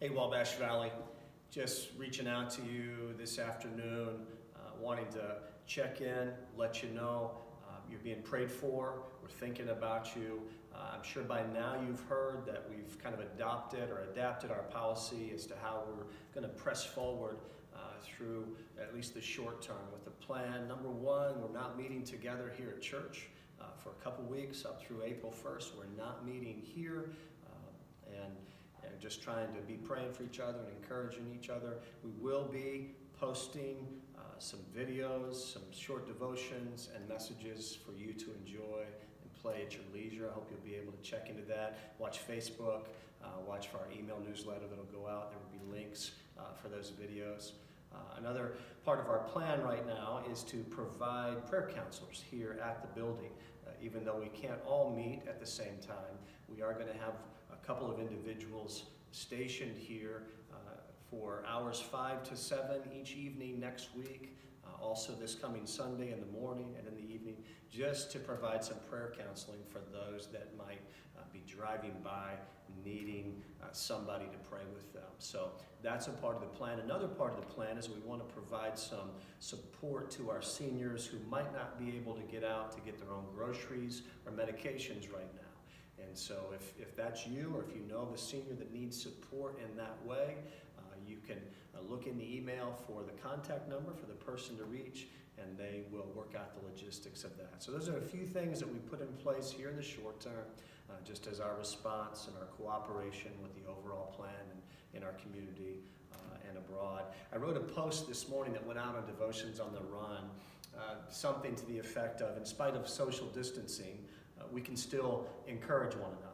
Hey, Wabash Valley, just reaching out to you this afternoon, wanting to check in, let you know you're being prayed for. We're thinking about you. I'm sure by now you've heard that we've kind of adopted or adapted our policy as to how we're going to press forward through at least the short term with the plan. Number one, we're not meeting together here at church for a couple weeks up through April 1st. We're not meeting here. And just trying to be praying for each other and encouraging each other. We will be posting some videos, some short devotions and messages for you to enjoy and play at your leisure. I hope you'll be able to check into that. Watch Facebook, watch for our email newsletter that'll go out. There will be links for those videos. Another part of our plan right now is to provide prayer counselors here at the building. Even though we can't all meet at the same time, we are going to have a couple of individuals stationed here for hours 5 to 7 each evening next week, also this coming Sunday in the morning and in the evening, just to provide some prayer counseling for those that might be driving by needing somebody to pray with them. So that's a part of the plan. Another part of the plan is we want to provide some support to our seniors who might not be able to get out to get their own groceries or medications right now. And so if that's you, or if you know of a senior that needs support in that way, you can look in the email for the contact number for the person to reach, and they will work out the logistics of that. So those are a few things that we put in place here in the short term, just as our response and our cooperation with the overall plan in our community and abroad. I wrote a post this morning that went out on Devotions on the Run, something to the effect of, in spite of social distancing, we can still encourage one another.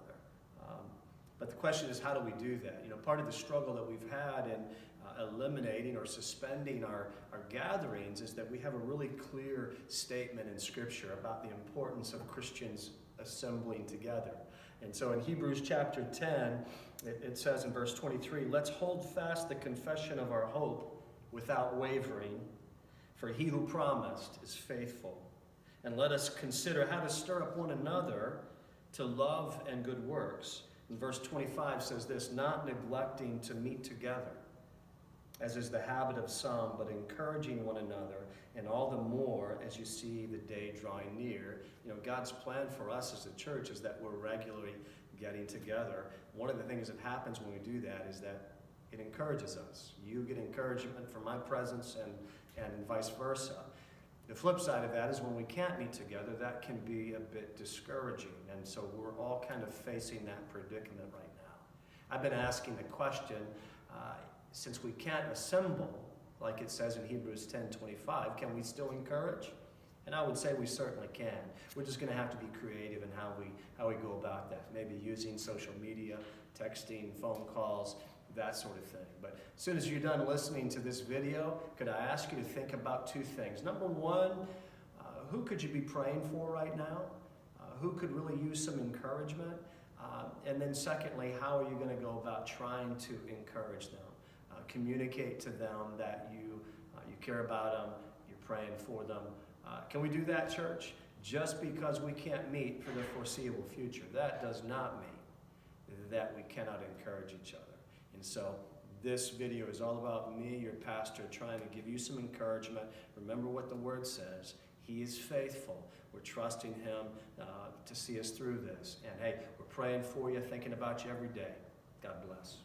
But the question is, how do we do that? You know, part of the struggle that we've had in eliminating or suspending our gatherings is that we have a really clear statement in Scripture about the importance of Christians assembling together. And so in Hebrews chapter 10, it says in verse 23, "Let's hold fast the confession of our hope without wavering, for he who promised is faithful. And let us consider how to stir up one another to love and good works." And verse 25 says this, "Not neglecting to meet together, as is the habit of some, but encouraging one another, and all the more as you see the day drawing near." You know, God's plan for us as a church is that we're regularly getting together. One of the things that happens when we do that is that it encourages us. You get encouragement from my presence and vice versa. The flip side of that is when we can't meet together, that can be a bit discouraging. And so we're all kind of facing that predicament right now. I've been asking the question, since we can't assemble, like it says in Hebrews 10:25, can we still encourage? And I would say we certainly can. We're just going to have to be creative in how we go about that. Maybe using social media, texting, phone calls, that sort of thing. But as soon as you're done listening to this video, could I ask you to think about two things? Number one, who could you be praying for right now? Who could really use some encouragement? And then secondly, how are you going to go about trying to encourage them? Communicate to them that you care about them, you're praying for them. Can we do that, church? Just because we can't meet for the foreseeable future, that does not mean that we cannot encourage each other. And so this video is all about me, your pastor, trying to give you some encouragement. Remember what the Word says. He is faithful. We're trusting Him to see us through this. And hey, we're praying for you, thinking about you every day. God bless.